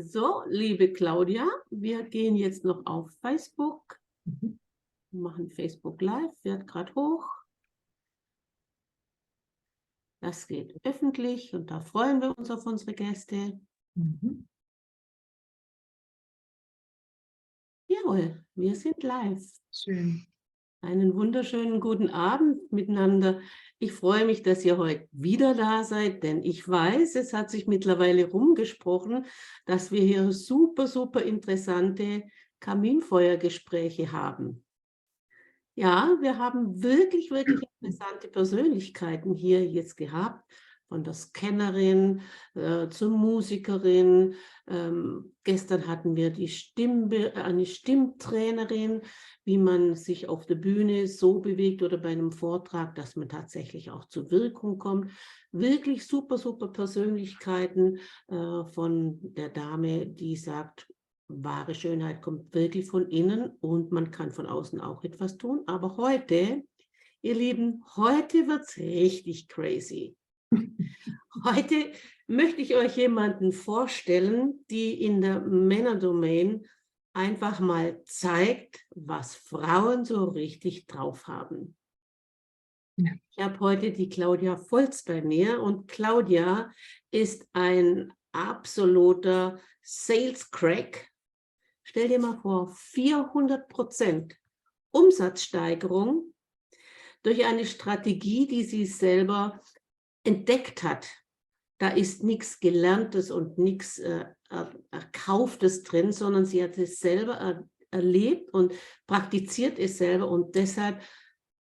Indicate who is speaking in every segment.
Speaker 1: So, liebe Claudia, wir gehen jetzt noch auf Facebook,
Speaker 2: Mhm.
Speaker 1: machen Facebook Live, wird gerade hoch. Das geht öffentlich und da freuen wir uns auf unsere Gäste.
Speaker 2: Mhm.
Speaker 1: Jawohl, wir sind live.
Speaker 2: Schön.
Speaker 1: Einen wunderschönen guten Abend miteinander. Ich freue mich, dass ihr heute wieder da seid, denn ich weiß, es hat sich mittlerweile rumgesprochen, dass wir hier super, super interessante Kaminfeuergespräche haben. Ja, wir haben wirklich, wirklich interessante Persönlichkeiten hier jetzt gehabt, von der Scannerin zur Musikerin. Gestern hatten wir eine Stimmtrainerin, wie man sich auf der Bühne so bewegt oder bei einem Vortrag, dass man tatsächlich auch zur Wirkung kommt. Wirklich super, super Persönlichkeiten von der Dame, die sagt, wahre Schönheit kommt wirklich von innen und man kann von außen auch etwas tun. Aber heute, ihr Lieben, heute wird es richtig crazy. Heute möchte ich euch jemanden vorstellen, die in der Männerdomain einfach mal zeigt, was Frauen so richtig drauf haben.
Speaker 2: Ja.
Speaker 1: Ich habe heute die Claudia Volz bei mir und Claudia ist ein absoluter Sales Crack. Stell dir mal vor, 400% Umsatzsteigerung durch eine Strategie, die sie selber entdeckt hat. Da ist nichts Gelerntes und nichts Erkauftes drin, sondern sie hat es selber erlebt und praktiziert es selber und deshalb,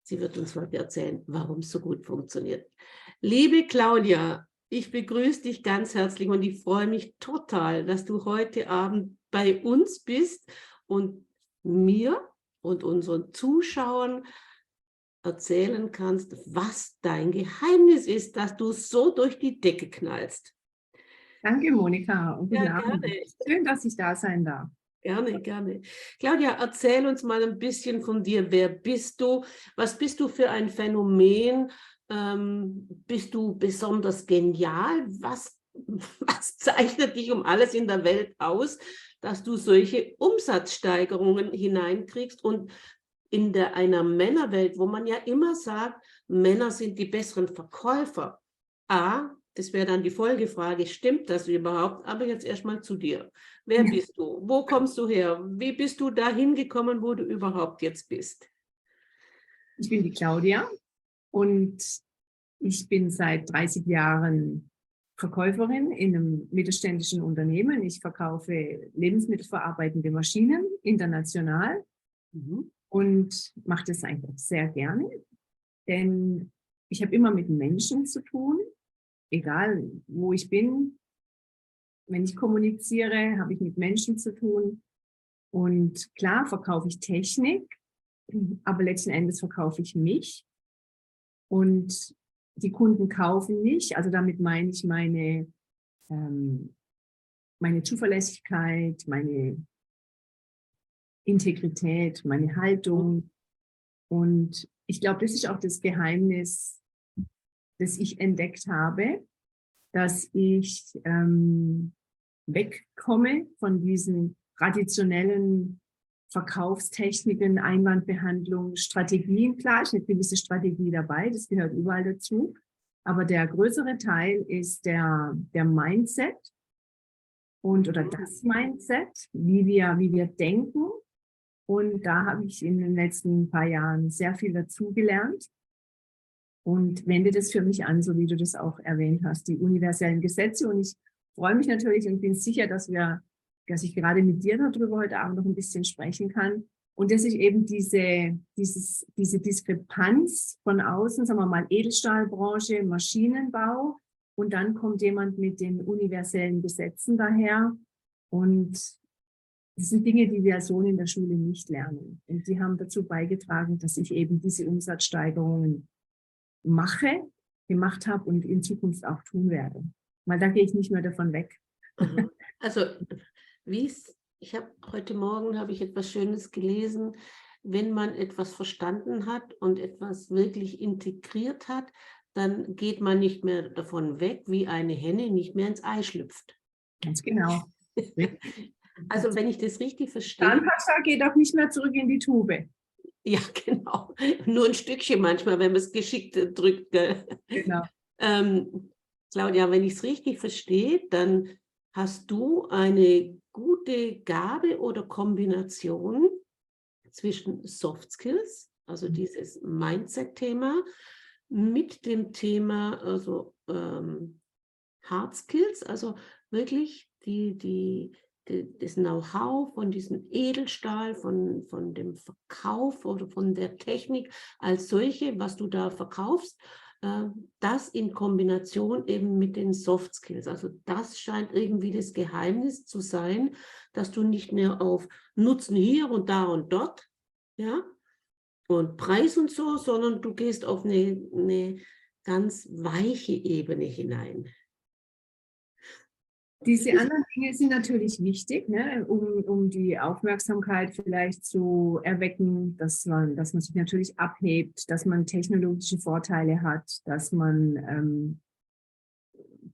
Speaker 1: sie wird uns heute erzählen, warum es so gut funktioniert. Liebe Claudia, ich begrüße dich ganz herzlich und ich freue mich total, dass du heute Abend bei uns bist und mir und unseren Zuschauern erzählen kannst, was dein Geheimnis ist, dass du so durch die Decke knallst.
Speaker 2: Danke, Monika, und guten
Speaker 1: Ja,
Speaker 2: Abend.
Speaker 1: gerne.
Speaker 2: Schön, dass ich da sein darf.
Speaker 1: Gerne, gerne. Claudia, erzähl uns mal ein bisschen von dir. Wer bist du? Was bist du für ein Phänomen? Bist du besonders genial? Was zeichnet dich um alles in der Welt aus, dass du solche Umsatzsteigerungen hineinkriegst? Und in einer Männerwelt, wo man ja immer sagt, Männer sind die besseren Verkäufer. Das wäre dann die Folgefrage, stimmt das überhaupt? Aber jetzt erstmal zu dir. Wer
Speaker 2: Ja.
Speaker 1: bist du? Wo kommst du her? Wie bist du dahin gekommen, wo du überhaupt jetzt bist?
Speaker 2: Ich bin die Claudia und ich bin seit 30 Jahren Verkäuferin in einem mittelständischen Unternehmen. Ich verkaufe lebensmittelverarbeitende Maschinen international
Speaker 1: Mhm.
Speaker 2: und mache das einfach sehr gerne, denn ich habe immer mit Menschen zu tun, egal wo ich bin. Wenn ich kommuniziere, habe ich mit Menschen zu tun. Und klar verkaufe ich Technik, aber letzten Endes verkaufe ich mich. Und die Kunden kaufen mich. Also damit meine ich meine Zuverlässigkeit, meine Integrität, meine Haltung. Und ich glaube, das ist auch das Geheimnis, das ich entdeckt habe, dass ich wegkomme von diesen traditionellen Verkaufstechniken, Einwandbehandlung, Strategien. Klar ist eine gewisse Strategie dabei, das gehört überall dazu. Aber der größere Teil ist der Mindset oder das Mindset, wie wir denken. Und da habe ich in den letzten paar Jahren sehr viel dazugelernt und wende das für mich an, so wie du das auch erwähnt hast, die universellen Gesetze. Und ich freue mich natürlich und bin sicher, dass ich gerade mit dir darüber heute Abend noch ein bisschen sprechen kann. Und dass ich eben diese Diskrepanz von außen, sagen wir mal Edelstahlbranche, Maschinenbau, und dann kommt jemand mit den universellen Gesetzen daher. Und das sind Dinge, die wir so in der Schule nicht lernen. Und die haben dazu beigetragen, dass ich eben diese Umsatzsteigerungen gemacht habe und in Zukunft auch tun werde. Weil da gehe ich nicht mehr davon weg.
Speaker 1: Aha. Also, heute Morgen habe ich etwas Schönes gelesen. Wenn man etwas verstanden hat und etwas wirklich integriert hat, dann geht man nicht mehr davon weg, wie eine Henne nicht mehr ins Ei schlüpft.
Speaker 2: Ganz genau.
Speaker 1: Also wenn ich das richtig verstehe.
Speaker 2: Zahnpasta geht auch nicht mehr zurück in die Tube.
Speaker 1: Ja, genau. Nur ein Stückchen manchmal, wenn man es geschickt drückt. Gell?
Speaker 2: Genau.
Speaker 1: Claudia, wenn ich es richtig verstehe, dann hast du eine gute Gabe oder Kombination zwischen Soft Skills, also dieses Mindset-Thema, mit dem Thema Hard Skills, also wirklich das Know-how von diesem Edelstahl, von dem Verkauf oder von der Technik als solche, was du da verkaufst, das in Kombination eben mit den Soft Skills. Also das scheint irgendwie das Geheimnis zu sein, dass du nicht mehr auf Nutzen hier und da und dort, ja, und Preis und so, sondern du gehst auf eine ganz weiche Ebene hinein.
Speaker 2: Diese anderen Dinge sind natürlich wichtig, ne, um die Aufmerksamkeit vielleicht zu erwecken, dass man sich natürlich abhebt, dass man technologische Vorteile hat, dass man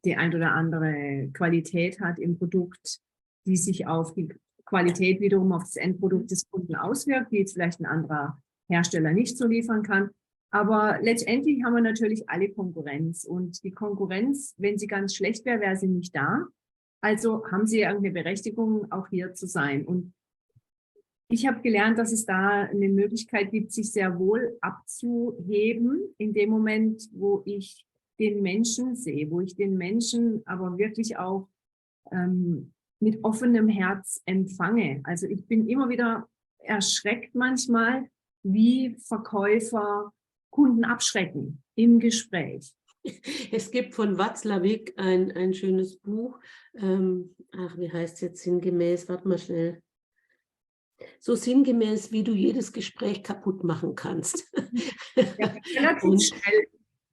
Speaker 2: die ein oder andere Qualität hat im Produkt, die sich auf die Qualität wiederum auf das Endprodukt des Kunden auswirkt, die jetzt vielleicht ein anderer Hersteller nicht so liefern kann. Aber letztendlich haben wir natürlich alle Konkurrenz. Und die Konkurrenz, wenn sie ganz schlecht wäre, wäre sie nicht da. Also haben sie irgendeine Berechtigung, auch hier zu sein. Und ich habe gelernt, dass es da eine Möglichkeit gibt, sich sehr wohl abzuheben, in dem Moment, wo ich den Menschen sehe, wo ich den Menschen aber wirklich auch mit offenem Herz empfange. Also ich bin immer wieder erschreckt manchmal, wie Verkäufer Kunden abschrecken im Gespräch.
Speaker 1: Es gibt von Watzlawick ein schönes Buch. Wie heißt es jetzt sinngemäß? Warte mal schnell. So sinngemäß, wie du jedes Gespräch kaputt machen kannst.
Speaker 2: Ja,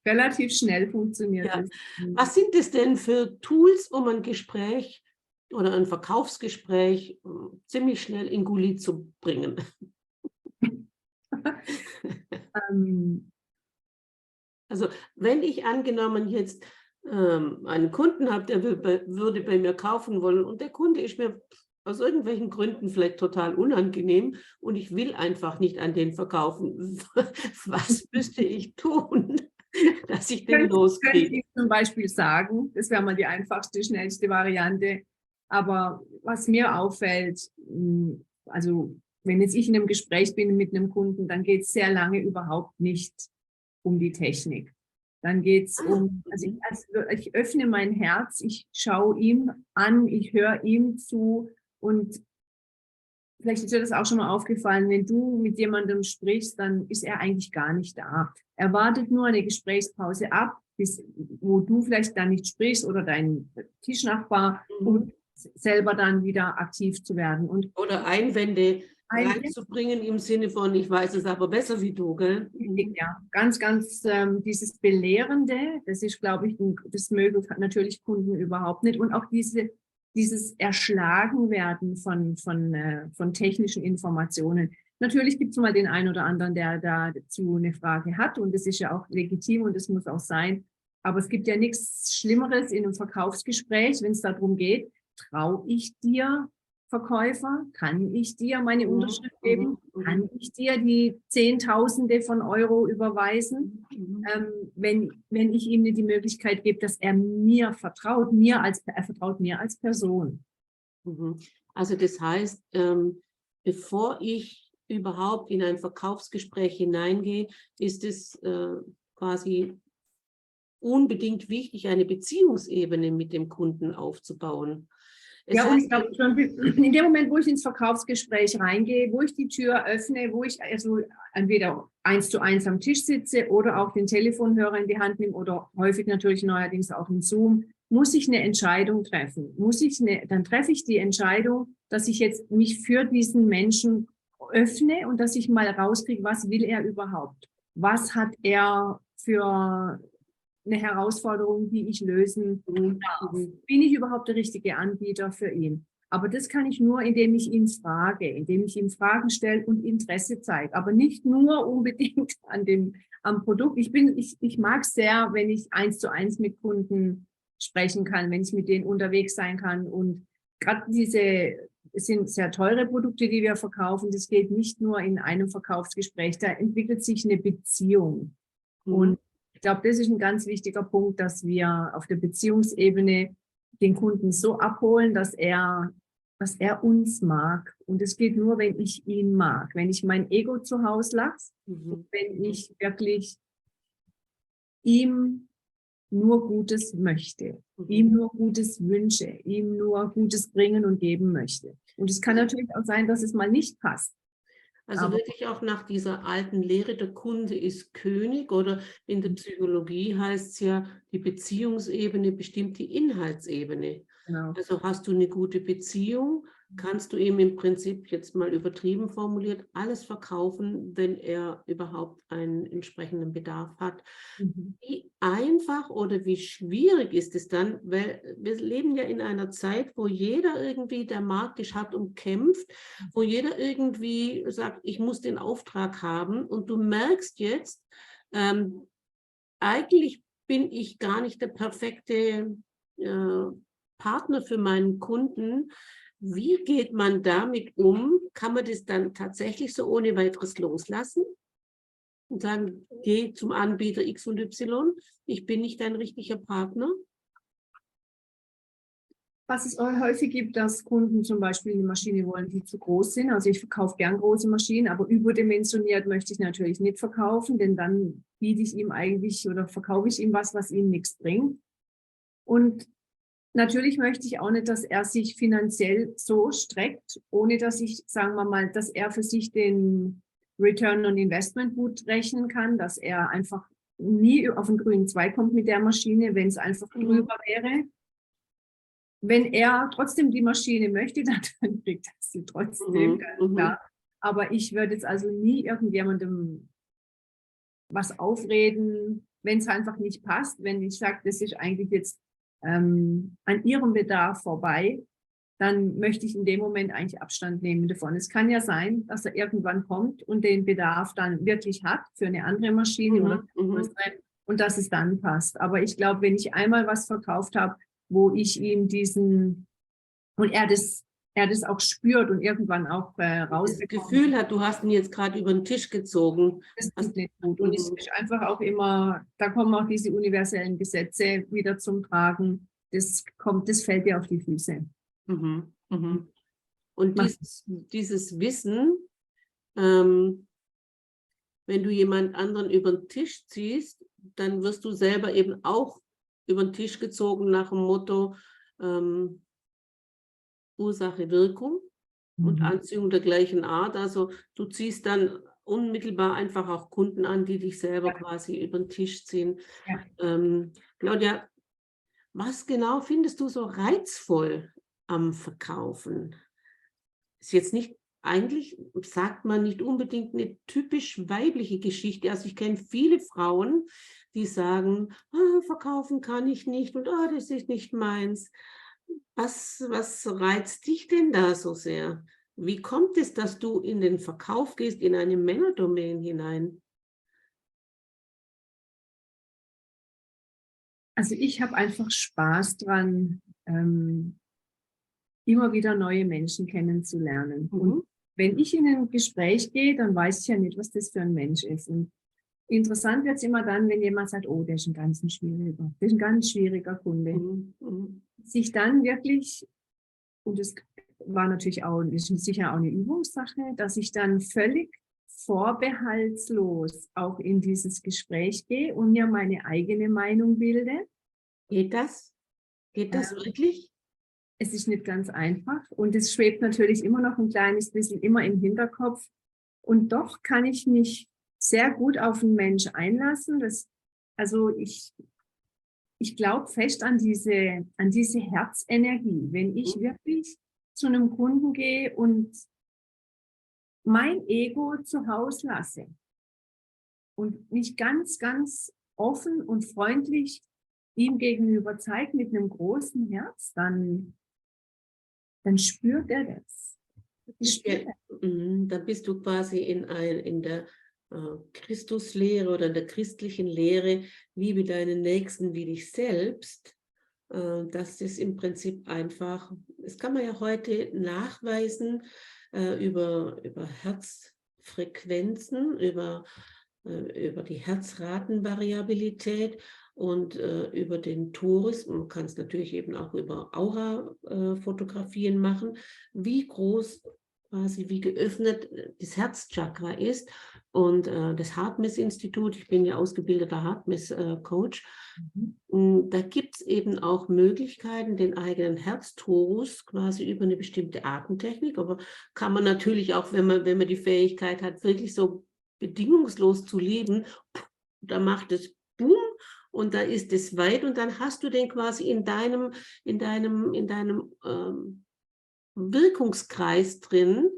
Speaker 2: relativ schnell funktioniert
Speaker 1: ja.
Speaker 2: das.
Speaker 1: Was sind es denn für Tools, um ein Gespräch oder ein Verkaufsgespräch ziemlich schnell in Gully zu bringen? Also wenn ich angenommen jetzt einen Kunden habe, der würde bei mir kaufen wollen und der Kunde ist mir aus irgendwelchen Gründen vielleicht total unangenehm und ich will einfach nicht an den verkaufen. Was müsste ich tun, dass ich den loskriege?
Speaker 2: Könnte ich zum Beispiel sagen, das wäre mal die einfachste, schnellste Variante. Aber was mir auffällt, also wenn jetzt ich in einem Gespräch bin mit einem Kunden, dann geht es sehr lange überhaupt nicht um die Technik. Dann geht es also ich öffne mein Herz, ich schaue ihm an, ich höre ihm zu und vielleicht ist dir das auch schon mal aufgefallen, wenn du mit jemandem sprichst, dann ist er eigentlich gar nicht da. Er wartet nur eine Gesprächspause ab, wo du vielleicht dann nicht sprichst oder dein Tischnachbar, um selber dann wieder aktiv zu werden.
Speaker 1: Oder Einwände reinzubringen im Sinne von, ich weiß es aber besser wie du, gell?
Speaker 2: Ja, ganz dieses Belehrende, das ist, glaube ich, das mögen natürlich Kunden überhaupt nicht. Und auch dieses Erschlagenwerden von technischen Informationen. Natürlich gibt es mal den einen oder anderen, der dazu eine Frage hat und das ist ja auch legitim und das muss auch sein. Aber es gibt ja nichts Schlimmeres in einem Verkaufsgespräch, wenn es darum geht, traue ich dir, Verkäufer, kann ich dir meine Unterschrift geben? Kann ich dir die Zehntausende von Euro überweisen? Wenn ich ihm die Möglichkeit gebe, dass er mir vertraut, er vertraut mir als Person.
Speaker 1: Also das heißt, bevor ich überhaupt in ein Verkaufsgespräch hineingehe, ist es quasi unbedingt wichtig, eine Beziehungsebene mit dem Kunden aufzubauen.
Speaker 2: Ja, und ich glaube schon, in dem Moment, wo ich ins Verkaufsgespräch reingehe, wo ich die Tür öffne, wo ich also entweder 1:1 am Tisch sitze oder auch den Telefonhörer in die Hand nehme oder häufig natürlich neuerdings auch in Zoom, muss ich eine Entscheidung treffen. Dann treffe ich die Entscheidung, dass ich jetzt mich für diesen Menschen öffne und dass ich mal rauskriege, was will er überhaupt? Was hat er für eine Herausforderung, die ich lösen darf? Bin ich überhaupt der richtige Anbieter für ihn? Aber das kann ich nur, indem ich ihn frage, indem ich ihm Fragen stelle und Interesse zeige. Aber nicht nur unbedingt am Produkt. Ich mag es sehr, wenn ich 1:1 mit Kunden sprechen kann, wenn ich mit denen unterwegs sein kann und gerade es sind sehr teure Produkte, die wir verkaufen. Das geht nicht nur in einem Verkaufsgespräch. Da entwickelt sich eine Beziehung. Und ich glaube, das ist ein ganz wichtiger Punkt, dass wir auf der Beziehungsebene den Kunden so abholen, dass er uns mag. Und es geht nur, wenn ich ihn mag, wenn ich mein Ego zu Hause lasse, und wenn ich wirklich ihm nur Gutes möchte, ihm nur Gutes wünsche, ihm nur Gutes bringen und geben möchte. Und es kann natürlich auch sein, dass es mal nicht passt.
Speaker 1: Also
Speaker 2: Aber
Speaker 1: wirklich auch nach dieser alten Lehre, der Kunde ist König, oder in der Psychologie heißt es ja, die Beziehungsebene bestimmt die Inhaltsebene.
Speaker 2: genau.
Speaker 1: Also hast du eine gute Beziehung, kannst du ihm im Prinzip, jetzt mal übertrieben formuliert, alles verkaufen, wenn er überhaupt einen entsprechenden Bedarf hat. Wie einfach oder wie schwierig ist es dann, weil wir leben ja in einer Zeit, wo jeder irgendwie, der Markt ist hart umkämpft, wo jeder irgendwie sagt, ich muss den Auftrag haben, und du merkst jetzt, eigentlich bin ich gar nicht der perfekte Partner für meinen Kunden. Wie geht man damit um? Kann man das dann tatsächlich so ohne weiteres loslassen und sagen, geh zum Anbieter X und Y, ich bin nicht dein richtiger Partner?
Speaker 2: Was es auch häufig gibt, dass Kunden zum Beispiel eine Maschine wollen, die zu groß sind. Also ich verkaufe gern große Maschinen, aber überdimensioniert möchte ich natürlich nicht verkaufen, denn dann biete ich ihm eigentlich oder verkaufe ich ihm was ihm nichts bringt. Und natürlich möchte ich auch nicht, dass er sich finanziell so streckt, ohne dass ich, sagen wir mal, dass er für sich den Return on Investment gut rechnen kann, dass er einfach nie auf den grünen Zweig kommt mit der Maschine, wenn es einfach drüber wäre. Wenn er trotzdem die Maschine möchte, dann kriegt er sie trotzdem, ganz klar. Aber ich würde jetzt also nie irgendjemandem was aufreden, wenn es einfach nicht passt. Wenn ich sage, das ist eigentlich jetzt an ihrem Bedarf vorbei, dann möchte ich in dem Moment eigentlich Abstand nehmen davon. Es kann ja sein, dass er irgendwann kommt und den Bedarf dann wirklich hat für eine andere Maschine oder und dass es dann passt. Aber ich glaube, wenn ich einmal was verkauft habe, wo ich ihm und er das auch spürt und irgendwann auch
Speaker 1: Das
Speaker 2: rausbekommt.
Speaker 1: Gefühl hat, du hast ihn jetzt gerade über den Tisch gezogen.
Speaker 2: Das tut nicht gut. Und es ist einfach auch immer, da kommen auch diese universellen Gesetze wieder zum Tragen. Das fällt dir auf die Füße.
Speaker 1: Und dieses Wissen, wenn du jemand anderen über den Tisch ziehst, dann wirst du selber eben auch über den Tisch gezogen nach dem Motto Ursache, Wirkung und Anziehung der gleichen Art. Also du ziehst dann unmittelbar einfach auch Kunden an, die dich selber quasi über den Tisch ziehen.
Speaker 2: Ja.
Speaker 1: Claudia, was genau findest du so reizvoll am Verkaufen? Ist jetzt nicht, eigentlich sagt man nicht unbedingt eine typisch weibliche Geschichte. Also ich kenne viele Frauen, die sagen, verkaufen kann ich nicht und das ist nicht meins. Was reizt dich denn da so sehr? Wie kommt es, dass du in den Verkauf gehst, in eine Männerdomain hinein?
Speaker 2: Also ich habe einfach Spaß dran, immer wieder neue Menschen kennenzulernen. Und wenn ich in ein Gespräch gehe, dann weiß ich ja nicht, was das für ein Mensch ist. Und interessant wird es immer dann, wenn jemand sagt, oh, der ist ein ganz schwieriger Kunde. Sich dann wirklich, und das war natürlich auch, das ist sicher auch eine Übungssache, dass ich dann völlig vorbehaltslos auch in dieses Gespräch gehe und mir meine eigene Meinung bilde.
Speaker 1: Geht das? Geht das wirklich?
Speaker 2: Es ist nicht ganz einfach und es schwebt natürlich immer noch ein kleines bisschen immer im Hinterkopf. Und doch kann ich mich sehr gut auf einen Mensch einlassen. Also ich glaube fest an diese Herzenergie. Wenn ich wirklich zu einem Kunden gehe und mein Ego zu Hause lasse und mich ganz, ganz offen und freundlich ihm gegenüber zeige mit einem großen Herz, dann spürt er das.
Speaker 1: Da bist du quasi in der Christuslehre oder in der christlichen Lehre, liebe deinen Nächsten wie dich selbst. Das ist im Prinzip einfach, das kann man ja heute nachweisen über Herzfrequenzen, über die Herzratenvariabilität und über den Torus. Man kann es natürlich eben auch über Aura-Fotografien machen, wie groß quasi, wie geöffnet das Herzchakra ist. Und das Hartmess-Institut, ich bin ja ausgebildeter Hartmess-Coach, da gibt es eben auch Möglichkeiten, den eigenen Herztorus quasi über eine bestimmte Atemtechnik, aber kann man natürlich auch, wenn man die Fähigkeit hat, wirklich so bedingungslos zu leben, da macht es Boom und da ist es weit und dann hast du den quasi in deinem Wirkungskreis drin.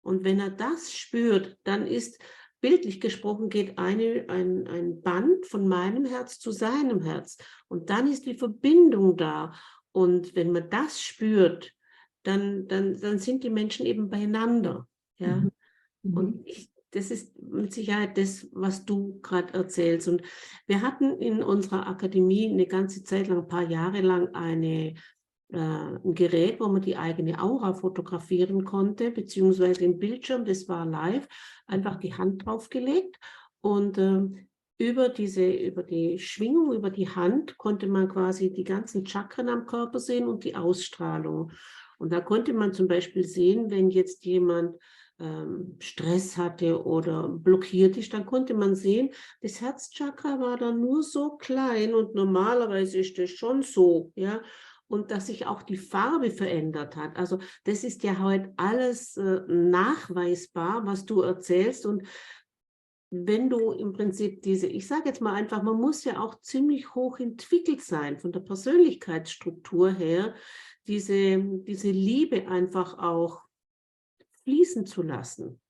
Speaker 1: Und wenn er das spürt, dann ist, bildlich gesprochen, geht ein Band von meinem Herz zu seinem Herz. Und dann ist die Verbindung da. Und wenn man das spürt, dann sind die Menschen eben beieinander. Ja? Und das ist mit Sicherheit das, was du gerade erzählst. Und wir hatten in unserer Akademie eine ganze Zeit lang, ein paar Jahre lang, ein Gerät, wo man die eigene Aura fotografieren konnte, beziehungsweise den Bildschirm, das war live, einfach die Hand draufgelegt und über die Schwingung, über die Hand konnte man quasi die ganzen Chakren am Körper sehen und die Ausstrahlung. Und da konnte man zum Beispiel sehen, wenn jetzt jemand Stress hatte oder blockiert ist, dann konnte man sehen, das Herzchakra war dann nur so klein und normalerweise ist das schon so, ja, und dass sich auch die Farbe verändert hat. Also das ist ja heute alles nachweisbar, was du erzählst. Und wenn du im Prinzip ich sage jetzt mal einfach, man muss ja auch ziemlich hoch entwickelt sein von der Persönlichkeitsstruktur her, diese Liebe einfach auch fließen zu lassen,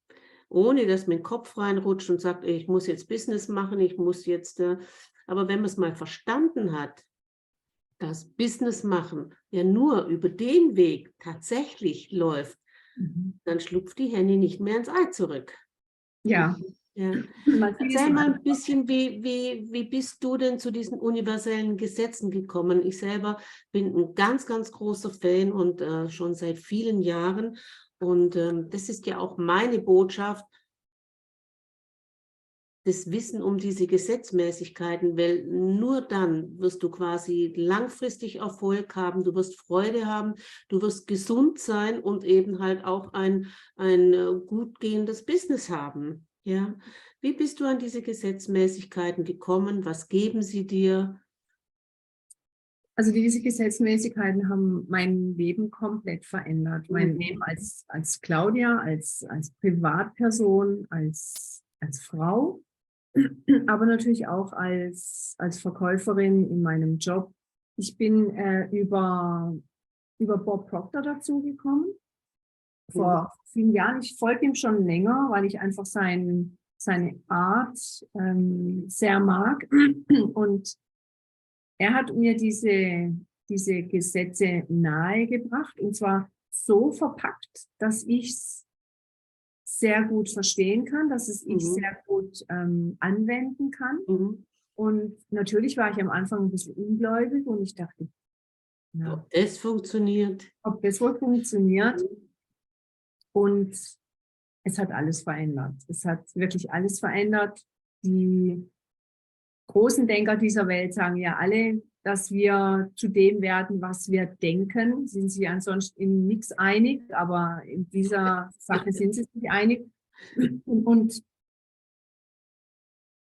Speaker 1: ohne dass man den Kopf reinrutscht und sagt, ich muss jetzt Business machen, ich muss jetzt, aber wenn man es mal verstanden hat, dass Business machen ja nur über den Weg tatsächlich läuft, dann schlüpft die Henne nicht mehr ins Ei zurück.
Speaker 2: Ja.
Speaker 1: Ja. Erzähl mal ein bisschen, wie bist du denn zu diesen universellen Gesetzen gekommen? Ich selber bin ein ganz, ganz großer Fan und schon seit vielen Jahren. Und das ist ja auch meine Botschaft, das Wissen um diese Gesetzmäßigkeiten, weil nur dann wirst du quasi langfristig Erfolg haben, du wirst Freude haben, du wirst gesund sein und eben halt auch ein gut gehendes Business haben. Ja? Wie bist du an diese Gesetzmäßigkeiten gekommen? Was geben sie dir?
Speaker 2: Also diese Gesetzmäßigkeiten haben mein Leben komplett verändert. Mein Leben als Claudia, als Privatperson, als Frau, aber natürlich auch als Verkäuferin in meinem Job. Ich bin über Bob Proctor dazugekommen. Vor vielen Jahren. Ich folge ihm schon länger, weil ich einfach seine Art sehr mag. Und er hat mir diese Gesetze nahegebracht und zwar so verpackt, dass ich es sehr gut verstehen kann, dass ich sehr gut anwenden kann. Und natürlich war ich am Anfang ein bisschen ungläubig und ich dachte, na,
Speaker 1: ob das funktioniert.
Speaker 2: Ob das wohl funktioniert. Und es hat alles verändert. Es hat wirklich alles verändert. Die großen Denker dieser Welt sagen ja alle, dass wir zu dem werden, was wir denken. Sind sie ansonsten in nichts einig, aber in dieser Sache sind sie sich einig. Und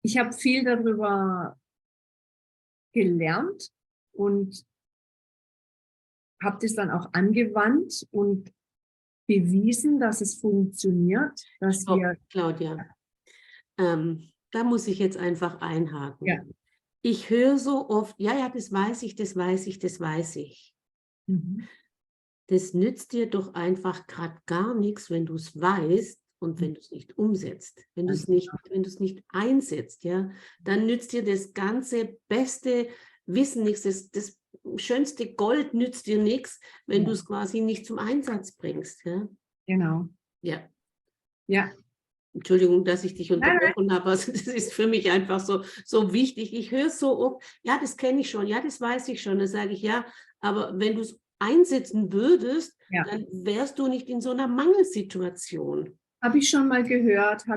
Speaker 2: ich habe viel darüber gelernt und habe das dann auch angewandt und bewiesen, dass es funktioniert, dass wir...
Speaker 1: Claudia, da muss ich jetzt einfach einhaken.
Speaker 2: Ja.
Speaker 1: Ich höre so oft, ja, das weiß ich, das weiß ich, das weiß ich. Das nützt dir doch einfach gerade gar nichts, wenn du es weißt und wenn du es nicht umsetzt. Wenn du es nicht einsetzt, ja, dann nützt dir das ganze beste Wissen nichts, das schönste Gold nützt dir nichts, wenn du es quasi nicht zum Einsatz bringst. Ja?
Speaker 2: Genau.
Speaker 1: Ja.
Speaker 2: Ja.
Speaker 1: Entschuldigung, dass ich dich
Speaker 2: Nein, nein.
Speaker 1: unterbrochen habe. Also das ist für mich einfach so wichtig. Ich höre es so oft, ja, das kenne ich schon, ja, das weiß ich schon. Dann sage ich, ja, aber wenn du es einsetzen würdest,
Speaker 2: Ja.
Speaker 1: dann wärst du nicht in so einer Mangelsituation.
Speaker 2: Habe ich schon mal gehört,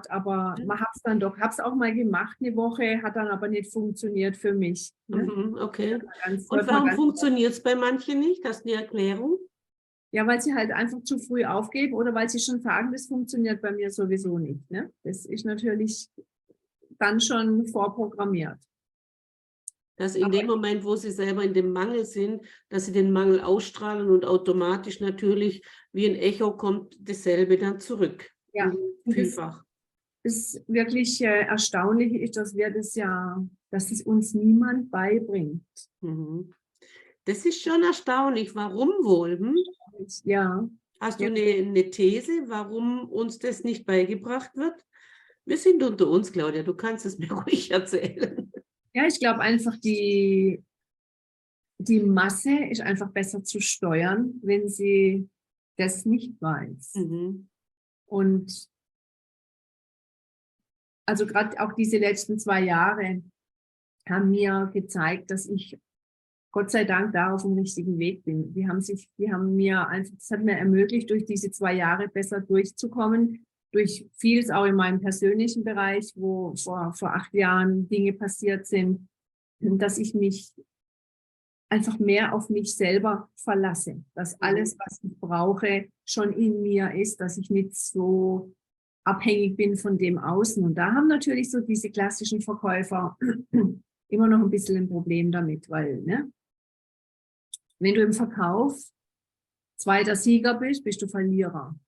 Speaker 2: aber man hat es dann doch, habe es auch mal gemacht, eine Woche, hat dann aber nicht funktioniert für mich. Ne?
Speaker 1: Mhm, okay.
Speaker 2: Ganz,
Speaker 1: Und warum funktioniert es bei manchen nicht? Hast du eine Erklärung?
Speaker 2: ja, weil sie halt einfach zu früh aufgeben oder weil sie schon sagen, das funktioniert bei mir sowieso nicht. Ne? Das ist natürlich dann schon vorprogrammiert.
Speaker 1: Dass in dem Moment, wo sie selber in dem Mangel sind, dass sie den Mangel ausstrahlen und automatisch natürlich wie ein Echo kommt dasselbe dann zurück.
Speaker 2: Ja,
Speaker 1: Vielfach.
Speaker 2: das wirklich Erstaunliche ist, dass es uns niemand beibringt.
Speaker 1: Mhm. Das ist schon erstaunlich. Warum wohl? Hm?
Speaker 2: Ja.
Speaker 1: Hast du eine These, warum uns das nicht beigebracht wird? Wir sind unter uns, Claudia, du kannst es mir ruhig erzählen.
Speaker 2: Ja, ich glaube einfach, die Masse ist einfach besser zu steuern, wenn sie das nicht weiß.
Speaker 1: Mhm.
Speaker 2: Und also gerade auch diese letzten 2 Jahre haben mir gezeigt, dass ich Gott sei Dank da auf dem richtigen Weg bin. Das hat mir ermöglicht, durch diese 2 Jahre besser durchzukommen, durch vieles auch in meinem persönlichen Bereich, wo vor 8 Jahren Dinge passiert sind, dass ich mich einfach mehr auf mich selber verlasse, dass alles, was ich brauche, schon in mir ist, dass ich nicht so abhängig bin von dem Außen. Und da haben natürlich so diese klassischen Verkäufer immer noch ein bisschen ein Problem damit, weil, ne, wenn du im Verkauf zweiter Sieger bist, bist du Verlierer.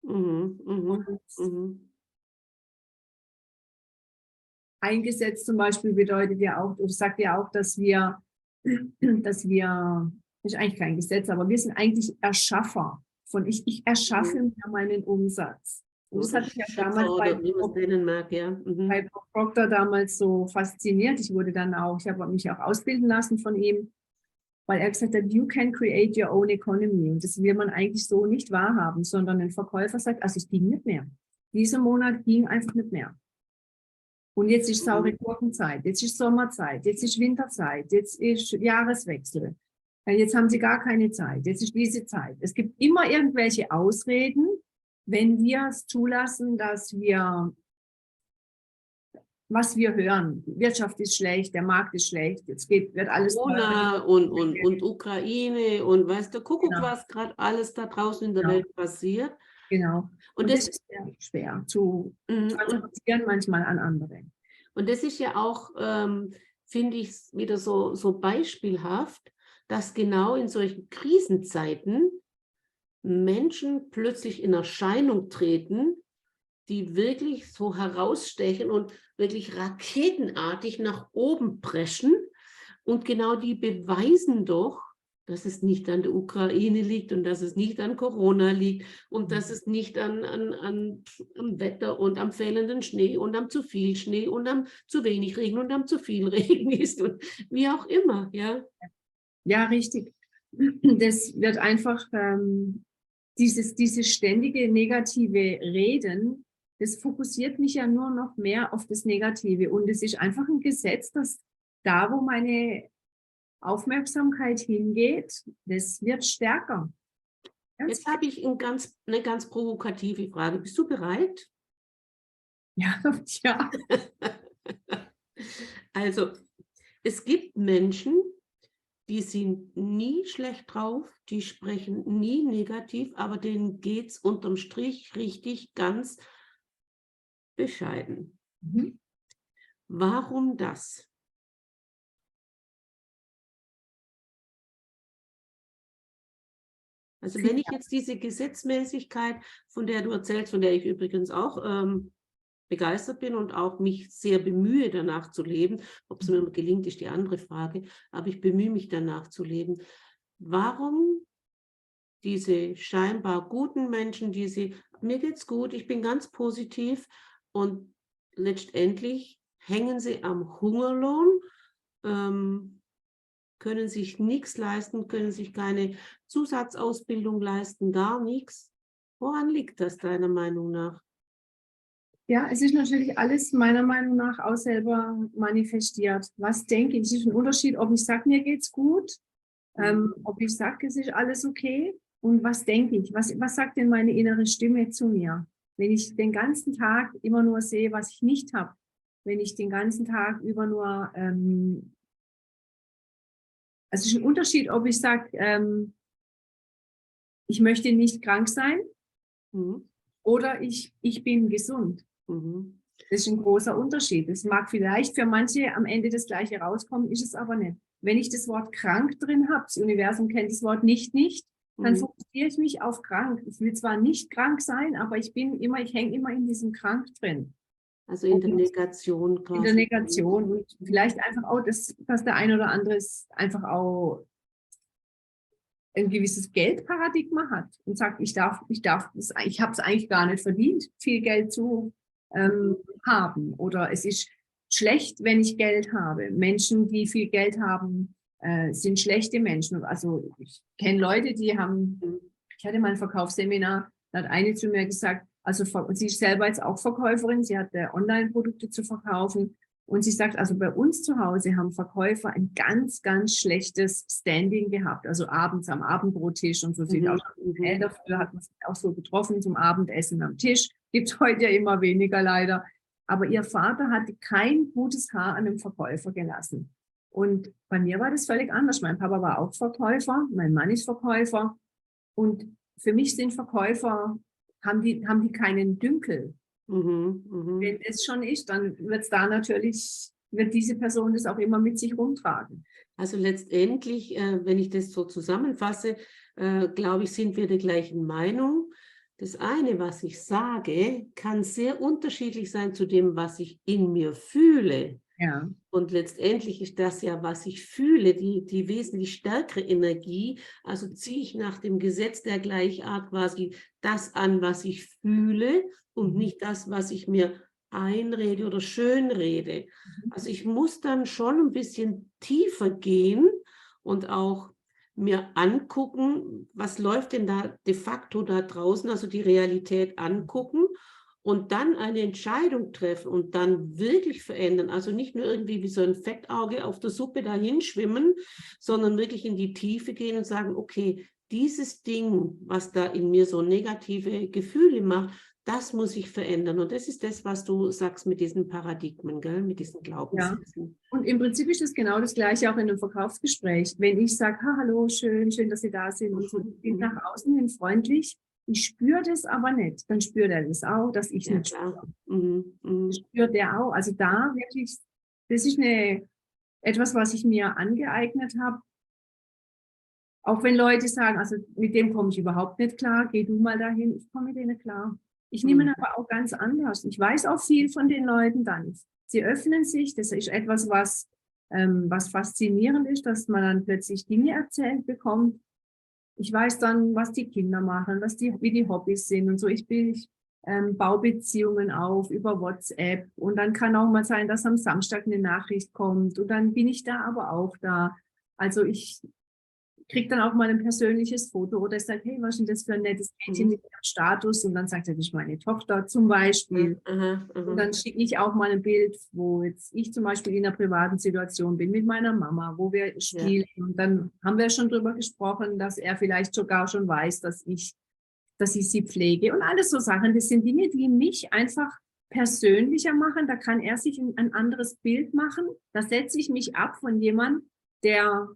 Speaker 1: Mhm. Mhm.
Speaker 2: Und
Speaker 1: Mhm.
Speaker 2: eingesetzt zum Beispiel bedeutet ja auch, oder sagt ja auch, das ist eigentlich kein Gesetz, aber wir sind eigentlich Erschaffer ich erschaffe mir meinen Umsatz. Und das
Speaker 1: Oder
Speaker 2: hat mich ja
Speaker 1: Schöpfer
Speaker 2: damals
Speaker 1: oder wie man es nennen mag, ja. Mhm.
Speaker 2: bei Bob Proctor damals so fasziniert. Ich habe mich auch ausbilden lassen von ihm, weil er gesagt hat, you can create your own economy. Und das will man eigentlich so nicht wahrhaben, sondern ein Verkäufer sagt, also es ging nicht mehr. Dieser Monat ging einfach nicht mehr. Und jetzt ist saure Gurkenzeit, jetzt ist Sommerzeit, jetzt ist Winterzeit, jetzt ist Jahreswechsel. Jetzt haben sie gar keine Zeit, jetzt ist diese Zeit. Es gibt immer irgendwelche Ausreden, wenn wir es zulassen, was wir hören. Die Wirtschaft ist schlecht, der Markt ist schlecht, wird alles
Speaker 1: Corona und Ukraine und weiß der Kuckuck,
Speaker 2: genau,
Speaker 1: was gerade alles da draußen in der
Speaker 2: genau,
Speaker 1: Welt passiert.
Speaker 2: genau.
Speaker 1: Und
Speaker 2: Und das
Speaker 1: das,
Speaker 2: ist sehr schwer zu
Speaker 1: und,
Speaker 2: transportieren manchmal an andere.
Speaker 1: und das ist ja auch, finde ich, wieder so beispielhaft, dass genau in solchen Krisenzeiten Menschen plötzlich in Erscheinung treten, die wirklich so herausstechen und wirklich raketenartig nach oben preschen. Und genau die beweisen doch, dass es nicht an der Ukraine liegt und dass es nicht an Corona liegt und dass es nicht am Wetter und am fehlenden Schnee und am zu viel Schnee und am zu wenig Regen und am zu viel Regen ist und wie auch immer, ja.
Speaker 2: Ja, richtig. Das wird einfach dieses ständige negative Reden, das fokussiert mich ja nur noch mehr auf das Negative. Und es ist einfach ein Gesetz, dass da, wo meine Aufmerksamkeit hingeht, das wird stärker.
Speaker 1: Jetzt habe ich eine ganz provokative Frage. Bist du bereit?
Speaker 2: Ja, ja.
Speaker 1: Also, es gibt Menschen, die sind nie schlecht drauf, die sprechen nie negativ, aber denen geht es unterm Strich richtig ganz bescheiden.
Speaker 2: Mhm.
Speaker 1: Warum das? Also wenn ich jetzt diese Gesetzmäßigkeit, von der du erzählst, von der ich übrigens auch begeistert bin und auch mich sehr bemühe, danach zu leben, ob es mir gelingt, ist die andere Frage, aber ich bemühe mich, danach zu leben. Warum diese scheinbar guten Menschen, mir geht's gut, ich bin ganz positiv und letztendlich hängen sie am Hungerlohn, können sich nichts leisten, können sich keine Zusatzausbildung leisten, gar nichts. Woran liegt das deiner Meinung nach?
Speaker 2: Ja, es ist natürlich alles meiner Meinung nach auch selber manifestiert. Was denke ich? Es ist ein Unterschied, ob ich sage, mir geht's gut, ob ich sage, es ist alles okay und was denke ich? Was sagt denn meine innere Stimme zu mir? Wenn ich den ganzen Tag immer nur sehe, was ich nicht habe, wenn ich den ganzen Tag über nur, also es ist ein Unterschied, ob ich sage, ich möchte nicht krank sein
Speaker 1: Mhm.
Speaker 2: oder ich bin gesund.
Speaker 1: Mhm.
Speaker 2: Das ist ein großer Unterschied. Es mag vielleicht für manche am Ende das Gleiche rauskommen, ist es aber nicht. Wenn ich das Wort krank drin habe, das Universum kennt das Wort nicht, dann
Speaker 1: Mhm.
Speaker 2: fokussiere ich mich auf krank. Ich will zwar nicht krank sein, aber ich hänge immer in diesem krank drin.
Speaker 1: Also in der
Speaker 2: Und
Speaker 1: Negation
Speaker 2: in der
Speaker 1: quasi.
Speaker 2: Negation und vielleicht einfach auch, dass der ein oder andere es einfach auch ein gewisses Geldparadigma hat und sagt, ich habe es eigentlich gar nicht verdient, viel Geld zu haben. Oder es ist schlecht, wenn ich Geld habe. Menschen, die viel Geld haben, sind schlechte Menschen. Also ich kenne Leute,
Speaker 1: Mhm.
Speaker 2: ich hatte mal ein Verkaufsseminar, da hat eine zu mir gesagt, also sie ist selber jetzt auch Verkäuferin, sie hatte Online-Produkte zu verkaufen. Und sie sagt, also bei uns zu Hause haben Verkäufer ein ganz, ganz schlechtes Standing gehabt. Also abends am Abendbrottisch und so sind auch
Speaker 1: Mhm.
Speaker 2: schon
Speaker 1: Mhm.
Speaker 2: älter. Früher hat man sich auch so getroffen zum Abendessen am Tisch. Gibt es heute ja immer weniger leider. Aber ihr Vater hatte kein gutes Haar an einem Verkäufer gelassen. Und bei mir war das völlig anders. Mein Papa war auch Verkäufer, mein Mann ist Verkäufer. Und für mich sind Verkäufer, haben die keinen Dünkel.
Speaker 1: Mhm. Mhm.
Speaker 2: Wenn es schon ist, dann wird diese Person das auch immer mit sich rumtragen.
Speaker 1: Also letztendlich, wenn ich das so zusammenfasse, glaube ich, sind wir der gleichen Meinung. Das eine, was ich sage, kann sehr unterschiedlich sein zu dem, was ich in mir fühle.
Speaker 2: Ja.
Speaker 1: Und letztendlich ist das ja, was ich fühle, die wesentlich stärkere Energie. Also ziehe ich nach dem Gesetz der Gleichart quasi das an, was ich fühle und nicht das, was ich mir einrede oder schönrede. Also ich muss dann schon ein bisschen tiefer gehen und auch mir angucken, was läuft denn da de facto da draußen, also die Realität angucken und dann eine Entscheidung treffen und dann wirklich verändern. Also nicht nur irgendwie wie so ein Fettauge auf der Suppe dahin schwimmen, sondern wirklich in die Tiefe gehen und sagen, okay, dieses Ding, was da in mir so negative Gefühle macht, das muss ich verändern. Und das ist das, was du sagst mit diesen Paradigmen, gell? Mit diesen
Speaker 2: Ja.
Speaker 1: Glaubenssätzen.
Speaker 2: Und im Prinzip ist es genau das Gleiche auch in einem Verkaufsgespräch. Wenn ich sage, hallo, schön, dass Sie da sind und so, ich bin nach außen hin freundlich, ich spüre das aber nicht, dann spürt er das auch, dass ich
Speaker 1: Ja,
Speaker 2: nicht
Speaker 1: klar.
Speaker 2: spüre. Das
Speaker 1: Mhm.
Speaker 2: spürt er auch. Also da wirklich, das ist etwas, was ich mir angeeignet habe. Auch wenn Leute sagen, also mit dem komme ich überhaupt nicht klar, geh du mal dahin, ich komme mit denen klar. Ich nehme ihn
Speaker 1: Mhm.
Speaker 2: aber auch ganz anders. Ich weiß auch viel von den Leuten dann. Sie öffnen sich, das ist etwas, was faszinierend ist, dass man dann plötzlich Dinge erzählt bekommt. Ich weiß dann, was die Kinder machen, wie die Hobbys sind und so. Ich baue Beziehungen auf über WhatsApp und dann kann auch mal sein, dass am Samstag eine Nachricht kommt und dann bin ich da aber auch da. Also ich kriegt dann auch mal ein persönliches Foto oder sagt, hey, was ist denn das für ein nettes Mädchen
Speaker 1: Mhm.
Speaker 2: mit ihrem Status? Und dann sagt er, das ist meine Tochter zum Beispiel.
Speaker 1: Aha,
Speaker 2: Und
Speaker 1: aha.
Speaker 2: dann schicke ich auch mal ein Bild, wo jetzt ich zum Beispiel in einer privaten Situation bin mit meiner Mama, wo wir
Speaker 1: Ja.
Speaker 2: spielen. Und dann haben wir schon drüber gesprochen, dass er vielleicht sogar schon weiß, dass ich sie pflege. Und alles so Sachen, das sind Dinge, die mich einfach persönlicher machen. Da kann er sich ein anderes Bild machen. Da setze ich mich ab von jemandem, der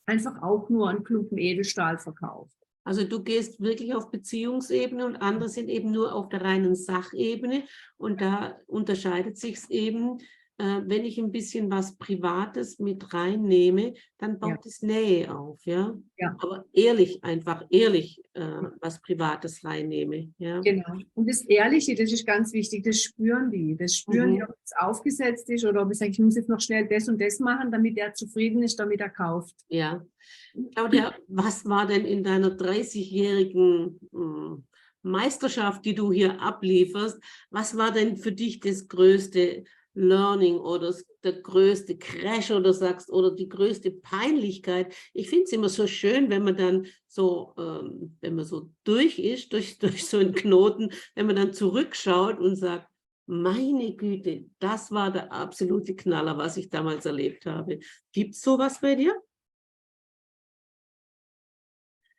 Speaker 2: einfach auch nur einen Klumpen Edelstahl verkauft.
Speaker 1: Also du gehst wirklich auf Beziehungsebene und andere sind eben nur auf der reinen Sachebene und da unterscheidet sich es eben, wenn ich ein bisschen was Privates mit reinnehme, dann
Speaker 2: Ja,
Speaker 1: baut es Nähe auf, ja.
Speaker 2: ja,
Speaker 1: Aber ehrlich, einfach ehrlich was Privates reinnehme, ja.
Speaker 2: genau. Und das Ehrliche, das ist ganz wichtig, das spüren die. Das spüren die,
Speaker 1: Mhm.
Speaker 2: ob es aufgesetzt ist oder ob ich sage, ich muss jetzt noch schnell das und das machen, damit er zufrieden ist, damit er kauft.
Speaker 1: Ja. Claudia, was war denn in deiner 30-jährigen Meisterschaft, die du hier ablieferst, was war denn für dich das größte Learning oder der größte Crash oder sagst oder die größte Peinlichkeit? Ich finde es immer so schön, wenn man dann so, wenn man so durch ist, durch so einen Knoten, wenn man dann zurückschaut und sagt, Meine Güte, das war der absolute Knaller, was ich damals erlebt habe. Gibt es sowas bei dir?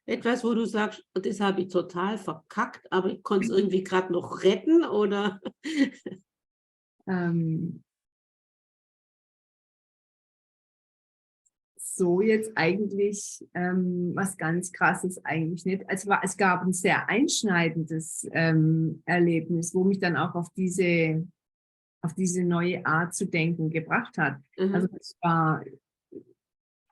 Speaker 1: Etwas, wo du sagst, das habe ich total verkackt, aber ich konnte es irgendwie gerade noch retten, oder?
Speaker 2: Ähm, so jetzt eigentlich was ganz Krasses eigentlich nicht. Es gab ein sehr einschneidendes Erlebnis, wo mich dann auch auf diese neue Art zu denken gebracht hat. Also
Speaker 1: Mhm.
Speaker 2: es war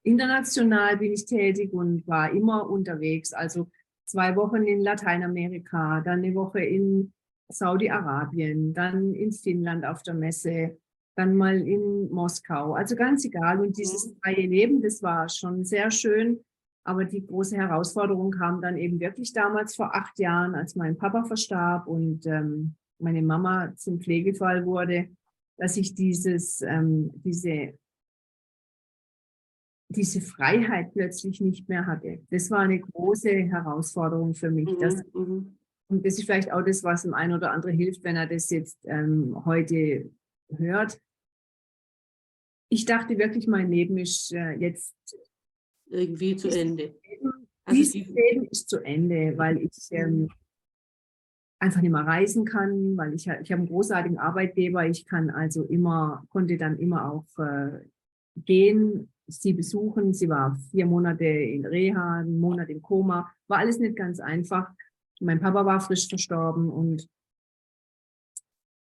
Speaker 2: international bin ich tätig und war immer unterwegs. Also 2 Wochen in Lateinamerika, dann eine Woche in Saudi-Arabien, dann in Finnland auf der Messe, dann mal in Moskau. Also ganz egal. Und dieses
Speaker 1: Mhm.
Speaker 2: freie Leben, das war schon sehr schön. Aber die große Herausforderung kam dann eben wirklich damals vor 8 Jahren, als mein Papa verstarb und meine Mama zum Pflegefall wurde, dass ich diese Freiheit plötzlich nicht mehr hatte. Das war eine große Herausforderung für mich.
Speaker 1: Mhm. Mhm.
Speaker 2: Und das ist vielleicht auch das, was dem einen oder anderen hilft, wenn er das jetzt heute hört. Ich dachte wirklich, mein Leben ist jetzt,
Speaker 1: Irgendwie zu Ende. Also
Speaker 2: dieses
Speaker 1: die,
Speaker 2: Leben ist zu Ende, weil ich
Speaker 1: mhm.
Speaker 2: einfach nicht mehr reisen kann, weil ich habe einen großartigen Arbeitgeber. Ich kann also konnte dann immer auch gehen, sie besuchen. Sie war 4 Monate in Reha, einen Monat im Koma. War alles nicht ganz einfach. Mein Papa war frisch verstorben und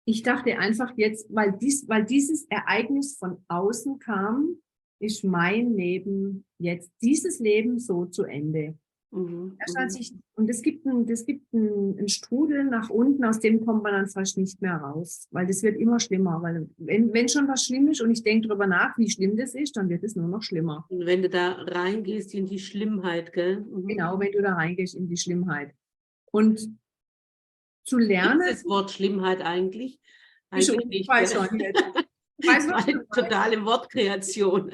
Speaker 2: ich dachte einfach jetzt, weil dieses Ereignis von außen kam, ist mein Leben jetzt, dieses Leben so zu Ende.
Speaker 1: Mhm.
Speaker 2: Erst als
Speaker 1: Mhm.
Speaker 2: und es gibt einen Strudel nach unten, aus dem kommt man dann fast nicht mehr raus, weil das wird immer schlimmer. Weil wenn schon was schlimm ist und ich denke darüber nach, wie schlimm das ist, dann wird es nur noch schlimmer.
Speaker 1: Und wenn du da reingehst in die Schlimmheit, gell? Mhm.
Speaker 2: Genau, wenn du da reingehst in die Schlimmheit. Und zu
Speaker 1: Gibt
Speaker 2: lernen,
Speaker 1: es das Wort Schlimmheit eigentlich?
Speaker 2: ist schon,
Speaker 1: Eigentlich
Speaker 2: ich
Speaker 1: nicht,
Speaker 2: weiß
Speaker 1: gell?
Speaker 2: schon jetzt. Ich weiß,
Speaker 1: Das war
Speaker 2: was du
Speaker 1: eine totale Wortkreation.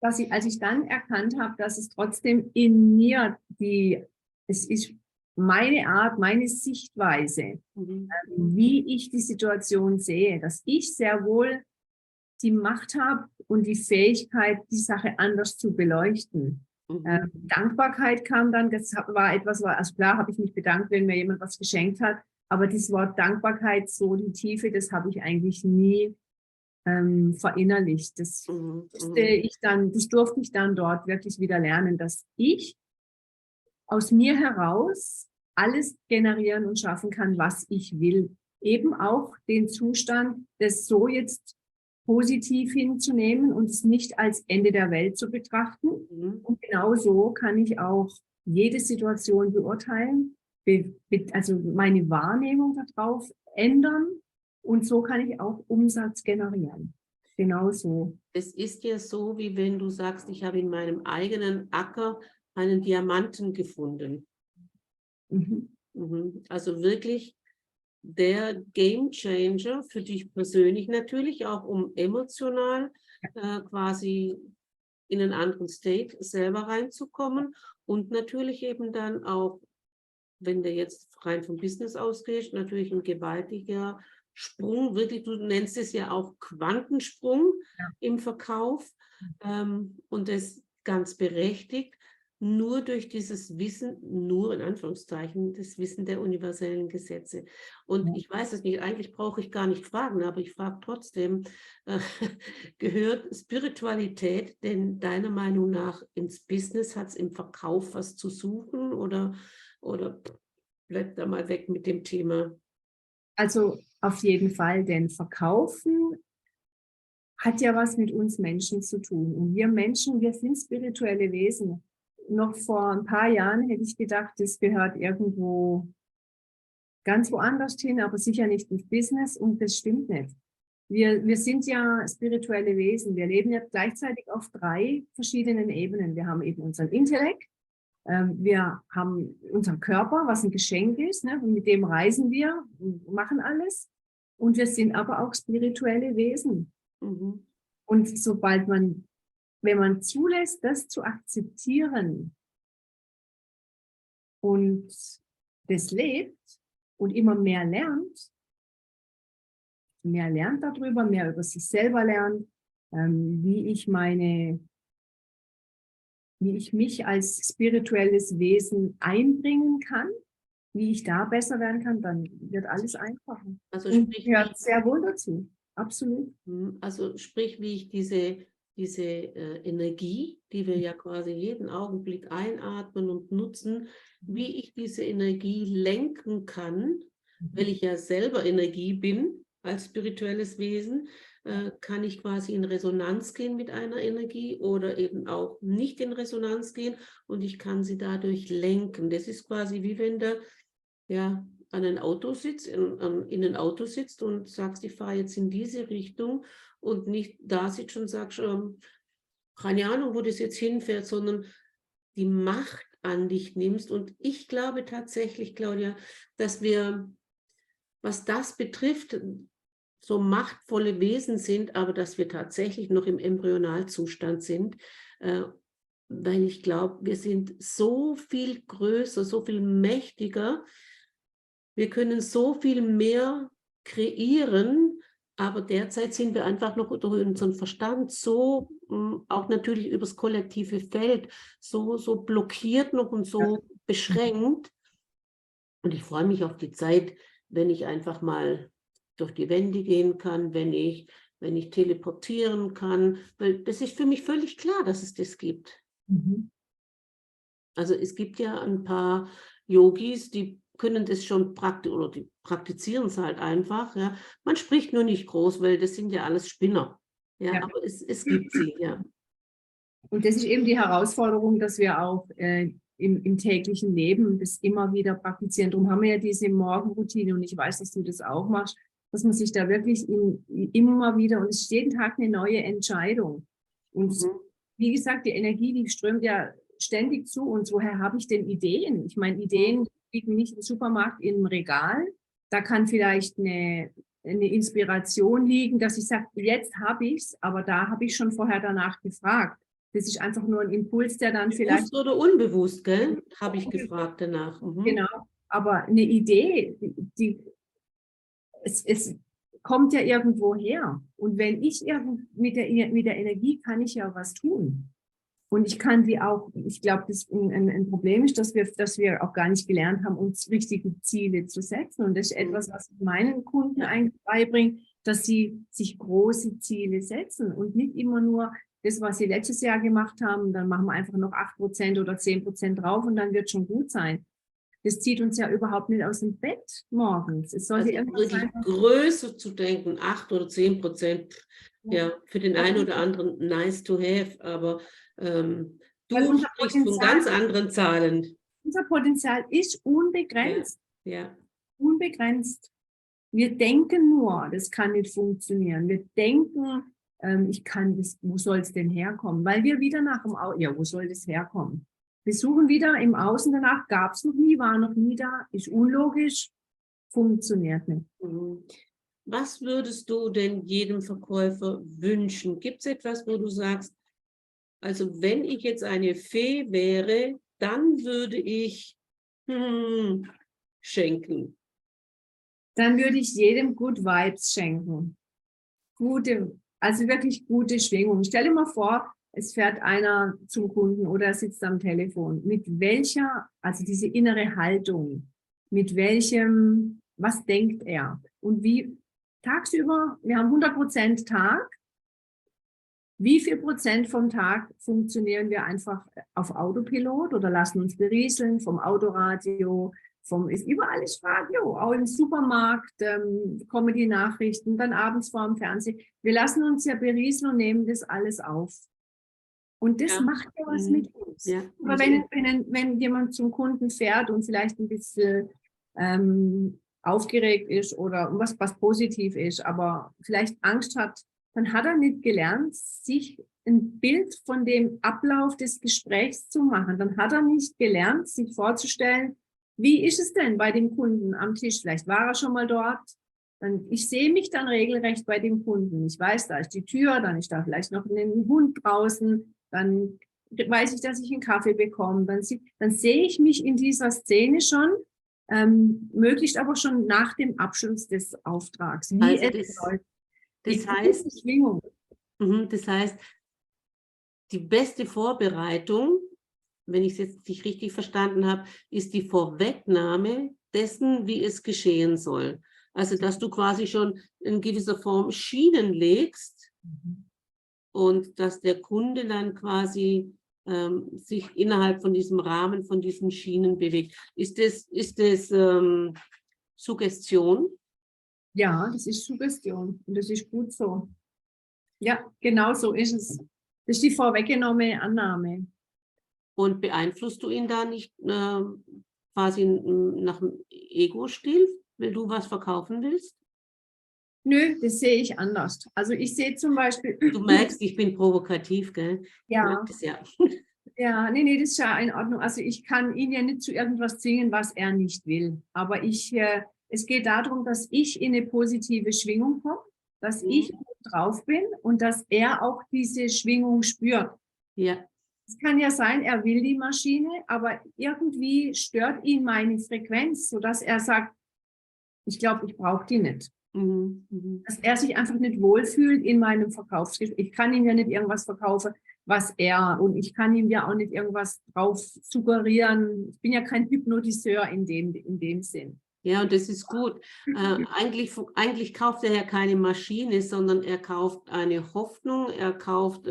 Speaker 2: als ich dann erkannt habe, dass es trotzdem in mir es ist meine Art, meine Sichtweise,
Speaker 1: Mhm.
Speaker 2: wie ich die Situation sehe, dass ich sehr wohl die Macht habe und die Fähigkeit, die Sache anders zu beleuchten.
Speaker 1: Mhm.
Speaker 2: Dankbarkeit kam dann, das war etwas, also klar habe ich mich bedankt, wenn mir jemand was geschenkt hat, aber das Wort Dankbarkeit, so die Tiefe, das habe ich eigentlich nie verinnerlicht.
Speaker 1: Mhm. Mhm.
Speaker 2: Das durfte ich dann dort wirklich wieder lernen, dass ich aus mir heraus alles generieren und schaffen kann, was ich will. Eben auch den Zustand, das so jetzt positiv hinzunehmen und es nicht als Ende der Welt zu betrachten.
Speaker 1: Mhm.
Speaker 2: Und genau so kann ich auch jede Situation beurteilen, also meine Wahrnehmung darauf ändern und so kann ich auch Umsatz generieren. Genau so.
Speaker 1: Es ist ja so, wie wenn du sagst, ich habe in meinem eigenen Acker einen Diamanten gefunden.
Speaker 2: Mhm.
Speaker 1: Mhm. Also wirklich der Game Changer für dich persönlich natürlich, auch um emotional quasi in einen anderen State selber reinzukommen und natürlich eben dann auch, wenn du jetzt rein vom Business ausgehst, natürlich ein gewaltiger Sprung, wirklich, du nennst es ja auch Quantensprung
Speaker 2: Ja.
Speaker 1: im Verkauf und das ganz berechtigt, nur durch dieses Wissen, nur in Anführungszeichen, das Wissen der universellen Gesetze. Und ich weiß es nicht, eigentlich brauche ich gar nicht fragen, aber ich frage trotzdem, äh, gehört Spiritualität denn deiner Meinung nach ins Business? Hat es im Verkauf was zu suchen oder bleibt da mal weg mit dem Thema?
Speaker 2: Also auf jeden Fall, denn Verkaufen hat ja was mit uns Menschen zu tun. Und wir Menschen, wir sind spirituelle Wesen. Noch vor ein paar Jahren hätte ich gedacht, das gehört irgendwo ganz woanders hin, aber sicher nicht ins Business und das stimmt nicht. Wir sind ja spirituelle Wesen. Wir leben ja gleichzeitig auf 3 verschiedenen Ebenen. Wir haben eben unseren Intellekt, wir haben unseren Körper, was ein Geschenk ist, ne? Mit dem reisen wir und machen alles. Und wir sind aber auch spirituelle Wesen.
Speaker 1: Mhm.
Speaker 2: Und wenn man zulässt, das zu akzeptieren und das lebt, und immer mehr lernt darüber, mehr über sich selber lernt, wie ich mich als spirituelles Wesen einbringen kann, wie ich da besser werden kann, dann wird alles einfacher.
Speaker 1: Also
Speaker 2: Und
Speaker 1: sprich,
Speaker 2: gehört sehr wohl dazu, absolut.
Speaker 1: also sprich, wie ich diese Energie, die wir ja quasi jeden Augenblick einatmen und nutzen, wie ich diese Energie lenken kann, weil ich ja selber Energie bin als spirituelles Wesen, kann ich quasi in Resonanz gehen mit einer Energie oder eben auch nicht in Resonanz gehen und ich kann sie dadurch lenken. Das ist quasi wie wenn du ja, an ein Auto sitzt, in ein Auto sitzt und sagst, ich fahre jetzt in diese Richtung und nicht da sitzt und sagst, keine Ahnung, wo das jetzt hinfährt, sondern die Macht an dich nimmst. Und ich glaube tatsächlich, Claudia, dass wir, was das betrifft, so machtvolle Wesen sind, aber dass wir tatsächlich noch im Embryonalzustand sind, weil ich glaube, wir sind so viel größer, so viel mächtiger. Wir können so viel mehr kreieren, aber derzeit sind wir einfach noch durch unseren Verstand so, auch natürlich übers kollektive Feld, so blockiert noch und so beschränkt. Und ich freue mich auf die Zeit, wenn ich einfach mal durch die Wände gehen kann, wenn ich teleportieren kann, weil das ist für mich völlig klar, dass es das gibt.
Speaker 2: Mhm.
Speaker 1: Also es gibt ja ein paar Yogis, die können das schon oder die praktizieren es halt einfach. Ja. Man spricht nur nicht groß, weil das sind ja alles Spinner. Ja,
Speaker 2: Ja.
Speaker 1: aber es gibt sie, ja.
Speaker 2: Und das ist eben die Herausforderung, dass wir auch im täglichen Leben das immer wieder praktizieren. Darum haben wir ja diese Morgenroutine und ich weiß, dass du das auch machst, dass man sich da wirklich immer wieder, und es ist jeden Tag eine neue Entscheidung. Und wie gesagt, die Energie, die strömt ja ständig zu uns. Woher habe ich denn Ideen? Ich meine, Ideen liegen nicht im Supermarkt im Regal. Da kann vielleicht eine Inspiration liegen, dass ich sage, jetzt habe ich es, aber da habe ich schon vorher danach gefragt. Das ist einfach nur ein Impuls, der dann vielleicht...
Speaker 1: Bewusst oder unbewusst, gell? Habe ich gefragt danach.
Speaker 2: Genau, aber eine Idee, es kommt ja irgendwo her. Und wenn ich mit der Energie kann ich ja was tun. Und ich kann die auch, ich glaube, das ein Problem ist, dass wir auch gar nicht gelernt haben, uns richtige Ziele zu setzen. Und das ist etwas, was ich meinen Kunden eigentlich beibringe, dass sie sich große Ziele setzen und nicht immer nur das, was sie letztes Jahr gemacht haben, dann machen wir einfach noch 8% oder 10% drauf und dann wird schon gut sein. Das zieht uns ja überhaupt nicht aus dem Bett morgens. Es sollte
Speaker 1: Also wirklich größer zu denken, 8 oder 10%, ja, für den einen oder anderen nice to have, aber du sprichst von ganz anderen Zahlen.
Speaker 2: Unser Potenzial ist unbegrenzt.
Speaker 1: Ja.
Speaker 2: Unbegrenzt. Wir denken nur, das kann nicht funktionieren. Wir denken, ich kann das, wo soll es denn herkommen? Weil wir wieder nach dem Außen, ja, wo soll das herkommen? Wir suchen wieder im Außen danach, gab es noch nie, war noch nie da, ist unlogisch, funktioniert nicht.
Speaker 1: Was würdest du denn jedem Verkäufer wünschen? Gibt es etwas, wo du sagst, also wenn ich jetzt eine Fee wäre, dann würde ich schenken?
Speaker 2: Dann würde ich jedem Good Vibes schenken. Also wirklich gute Schwingung. Stell dir mal vor, es fährt einer zum Kunden oder er sitzt am Telefon. Mit welcher, also diese innere Haltung, mit welchem, was denkt er? Und wie tagsüber, wir haben 100% Tag, wie viel Prozent vom Tag funktionieren wir einfach auf Autopilot oder lassen uns berieseln vom Autoradio, ist überall ist Radio, auch im Supermarkt kommen die Nachrichten, dann abends vor dem Fernsehen. Wir lassen uns ja berieseln und nehmen das alles auf. Und das macht ja was mit uns. Ja. Aber wenn jemand zum Kunden fährt und vielleicht ein bisschen aufgeregt ist oder was positiv ist, aber vielleicht Angst hat, dann hat er nicht gelernt, sich ein Bild von dem Ablauf des Gesprächs zu machen. Dann hat er nicht gelernt, sich vorzustellen, wie ist es denn bei dem Kunden am Tisch? Vielleicht war er schon mal dort. Ich sehe mich dann regelrecht bei dem Kunden. Ich weiß, da ist die Tür, dann ist da vielleicht noch ein Hund draußen, dann weiß ich, dass ich einen Kaffee bekomme. Dann sehe ich mich in dieser Szene schon möglichst aber schon nach dem Abschluss des Auftrags. Wie
Speaker 1: Also
Speaker 2: es läuft.
Speaker 1: das
Speaker 2: Die
Speaker 1: heißt,
Speaker 2: große Schwingung.
Speaker 1: das heißt, die beste Vorbereitung, wenn ich es jetzt nicht richtig verstanden habe, ist die Vorwegnahme dessen, wie es geschehen soll. Also, dass du quasi schon in gewisser Form Schienen legst und dass der Kunde dann quasi sich innerhalb von diesem Rahmen, von diesen Schienen bewegt. Ist das Suggestion?
Speaker 2: Ja, das ist Suggestion und das ist gut so. Ja, genau so ist es. Das ist die vorweggenommene Annahme.
Speaker 1: Und beeinflusst du ihn da nicht quasi nach dem Ego-Stil, wenn du was verkaufen willst?
Speaker 2: Nö, das sehe ich anders. Also ich sehe zum Beispiel.
Speaker 1: Du merkst, ich bin provokativ, gell? Ich
Speaker 2: Ja,
Speaker 1: mag das ja.
Speaker 2: ja, nee, das ist ja in Ordnung. Also ich kann ihn ja nicht zu irgendwas zwingen, was er nicht will. Aber es geht darum, dass ich in eine positive Schwingung komme, dass ich gut drauf bin und dass er auch diese Schwingung spürt.
Speaker 1: Ja.
Speaker 2: Es kann ja sein, er will die Maschine, aber irgendwie stört ihn meine Frequenz, sodass er sagt, ich glaube, ich brauche die nicht. Dass er sich einfach nicht wohlfühlt in meinem Verkaufsgespräch. Ich kann ihm ja nicht irgendwas verkaufen, und ich kann ihm ja auch nicht irgendwas drauf suggerieren. Ich bin ja kein Hypnotiseur in dem Sinn.
Speaker 1: Ja, und das ist gut. Eigentlich kauft er ja keine Maschine, sondern er kauft eine Hoffnung, er kauft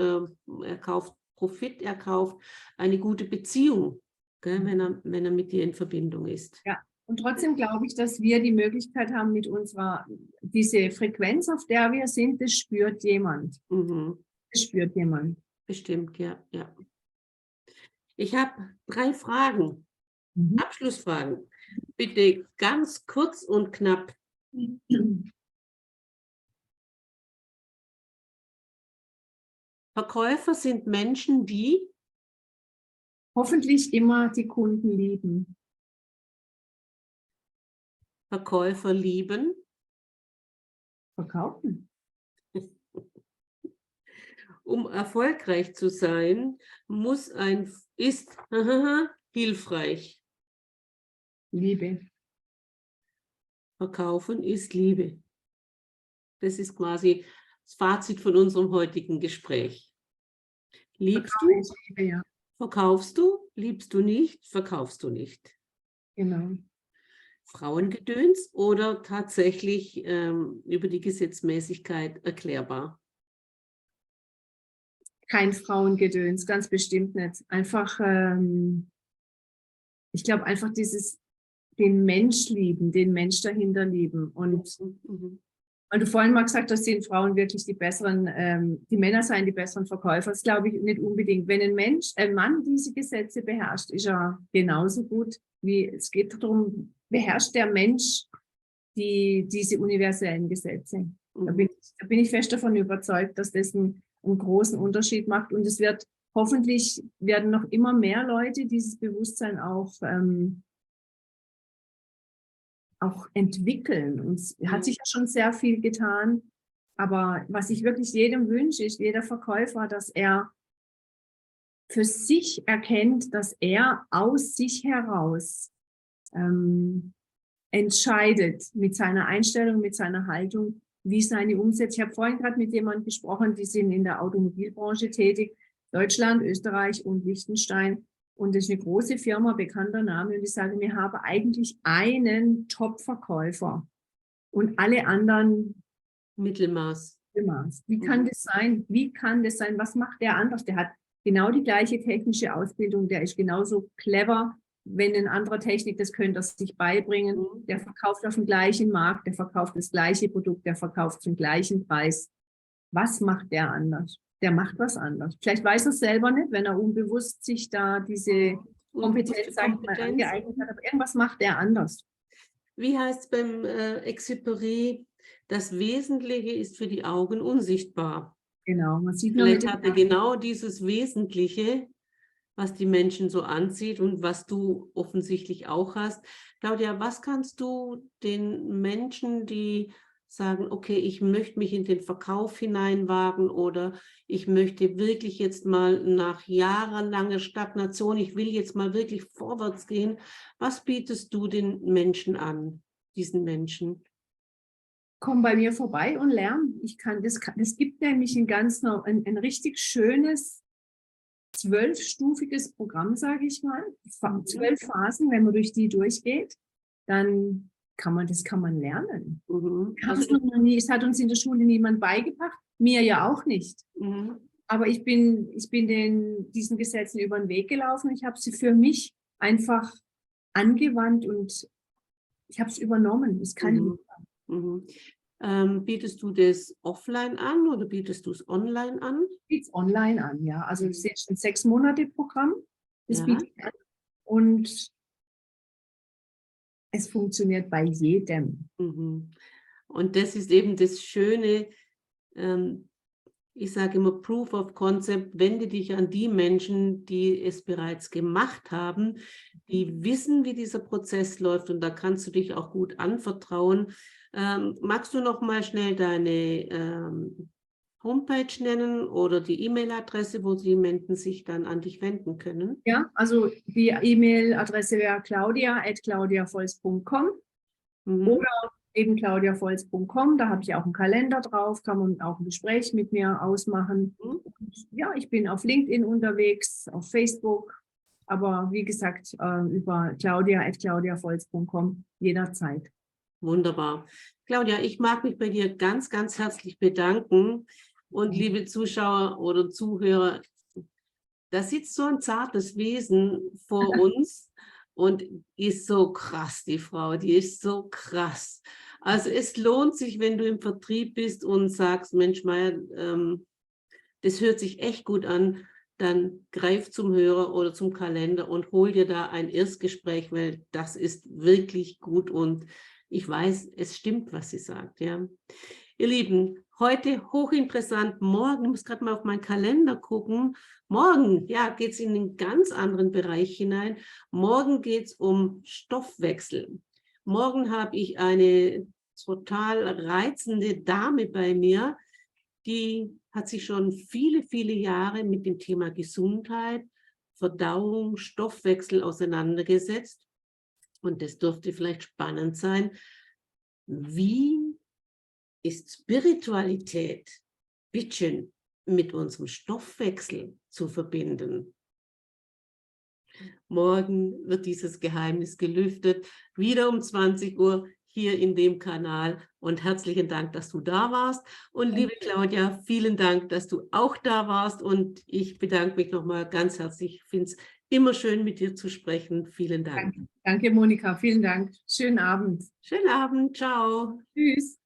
Speaker 1: Profit, er kauft eine gute Beziehung, gell, wenn er mit dir in Verbindung ist.
Speaker 2: Ja, und trotzdem glaube ich, dass wir die Möglichkeit haben, diese Frequenz, auf der wir sind, das spürt jemand. Das spürt jemand.
Speaker 1: Bestimmt, ja, ja. Ich habe 3 Fragen, Abschlussfragen. Bitte ganz kurz und knapp. Verkäufer sind Menschen, die
Speaker 2: hoffentlich immer die Kunden lieben.
Speaker 1: Verkäufer lieben.
Speaker 2: Verkaufen.
Speaker 1: Um erfolgreich zu sein, ist hilfreich.
Speaker 2: Liebe.
Speaker 1: Verkaufen ist Liebe. Das ist quasi das Fazit von unserem heutigen Gespräch. Liebst du?
Speaker 2: Liebe, ja.
Speaker 1: Verkaufst du? Liebst du nicht? Verkaufst du nicht?
Speaker 2: Genau.
Speaker 1: Frauengedöns oder tatsächlich über die Gesetzmäßigkeit erklärbar?
Speaker 2: Kein Frauengedöns, ganz bestimmt nicht. Einfach, ich glaube einfach den Mensch lieben, den Mensch dahinter lieben. Und weil du vorhin mal gesagt hast, sind Frauen wirklich die Männer seien die besseren Verkäufer. Das glaube ich nicht unbedingt. Wenn ein Mann diese Gesetze beherrscht, ist er genauso gut es geht darum, beherrscht der Mensch diese universellen Gesetze. Da bin ich fest davon überzeugt, dass das einen großen Unterschied macht. Und hoffentlich werden noch immer mehr Leute dieses Bewusstsein auch entwickeln. Und es hat sich ja schon sehr viel getan. Aber was ich wirklich jedem wünsche, ist jeder Verkäufer, dass er für sich erkennt, dass er aus sich heraus entscheidet mit seiner Einstellung, mit seiner Haltung, wie seine Umsätze. Ich habe vorhin gerade mit jemandem gesprochen, die sind in der Automobilbranche tätig, Deutschland, Österreich und Liechtenstein. Und das ist eine große Firma, bekannter Name. Und ich sage, wir haben eigentlich einen Top-Verkäufer und alle anderen
Speaker 1: Mittelmaß.
Speaker 2: Wie kann das sein? Wie kann das sein? Was macht der anders? Der hat genau die gleiche technische Ausbildung. Der ist genauso clever. Wenn ein anderer Technik das könnte, das sich beibringen. Der verkauft auf dem gleichen Markt, der verkauft das gleiche Produkt, der verkauft zum gleichen Preis. Was macht der anders? Der macht was anders. Vielleicht weiß er es selber nicht, wenn er unbewusst sich da diese Kompetenz angeeignet hat, aber irgendwas macht er anders.
Speaker 1: Wie heißt es beim Exupéry? Das Wesentliche ist für die Augen unsichtbar.
Speaker 2: Genau, man sieht
Speaker 1: Vielleicht hat er genau dieses Wesentliche, was die Menschen so anzieht und was du offensichtlich auch hast. Claudia, was kannst du den Menschen, die sagen, okay, ich möchte mich in den Verkauf hineinwagen oder ich möchte wirklich jetzt mal nach jahrelanger Stagnation, ich will jetzt mal wirklich vorwärts gehen. Was bietest du den Menschen an, diesen Menschen?
Speaker 2: Komm bei mir vorbei und lern. Das gibt nämlich ein richtig schönes 12-stufiges Programm, sage ich mal. 12 Phasen, wenn man durch die durchgeht, dann das kann man lernen.
Speaker 1: Also,
Speaker 2: Es hat uns in der Schule niemand beigebracht, mir ja auch nicht. Aber ich bin diesen Gesetzen über den Weg gelaufen. Ich habe sie für mich einfach angewandt und ich habe es übernommen. Das kann ich.
Speaker 1: Bietest du das offline an oder bietest du es online an?
Speaker 2: Biete es online an, ja. Also es ist ein 6-Monate-Programm. Das
Speaker 1: Ja.
Speaker 2: biete ich an. Und es funktioniert bei jedem.
Speaker 1: Und das ist eben das Schöne, ich sage immer Proof of Concept, wende dich an die Menschen, die es bereits gemacht haben, die wissen, wie dieser Prozess läuft und da kannst du dich auch gut anvertrauen. Magst du noch mal schnell deine Homepage nennen oder die E-Mail-Adresse, wo die Menschen sich dann an dich wenden können?
Speaker 2: Ja, also die E-Mail-Adresse wäre claudia@claudiavolz.com oder eben claudiavolz.com. Da habe ich auch einen Kalender drauf, kann man auch ein Gespräch mit mir ausmachen. Und ja, ich bin auf LinkedIn unterwegs, auf Facebook, aber wie gesagt, über claudia@claudiavolz.com jederzeit.
Speaker 1: Wunderbar. Claudia, ich mag mich bei dir ganz, ganz herzlich bedanken. Und liebe Zuschauer oder Zuhörer, da sitzt so ein zartes Wesen vor uns und ist so krass, die Frau, die ist so krass. Also es lohnt sich, wenn du im Vertrieb bist und sagst, Mensch, Meier, das hört sich echt gut an, dann greif zum Hörer oder zum Kalender und hol dir da ein Erstgespräch, weil das ist wirklich gut und ich weiß, es stimmt, was sie sagt. Ja. Ihr Lieben, heute hochinteressant, morgen, ich muss gerade mal auf meinen Kalender gucken, morgen ja, geht es in einen ganz anderen Bereich hinein. Morgen geht es um Stoffwechsel. Morgen habe ich eine total reizende Dame bei mir, die hat sich schon viele, viele Jahre mit dem Thema Gesundheit, Verdauung, Stoffwechsel auseinandergesetzt. Und das dürfte vielleicht spannend sein. Wie ist Spiritualität, Bitchen, mit unserem Stoffwechsel zu verbinden? Morgen wird dieses Geheimnis gelüftet, wieder um 20 Uhr hier in dem Kanal. Und herzlichen Dank, dass du da warst. Und liebe Claudia, vielen Dank, dass du auch da warst. Und ich bedanke mich nochmal ganz herzlich. Ich finde es immer schön, mit dir zu sprechen. Vielen Dank.
Speaker 2: Danke, Monika. Vielen Dank. Schönen Abend.
Speaker 1: Schönen Abend. Ciao.
Speaker 2: Tschüss.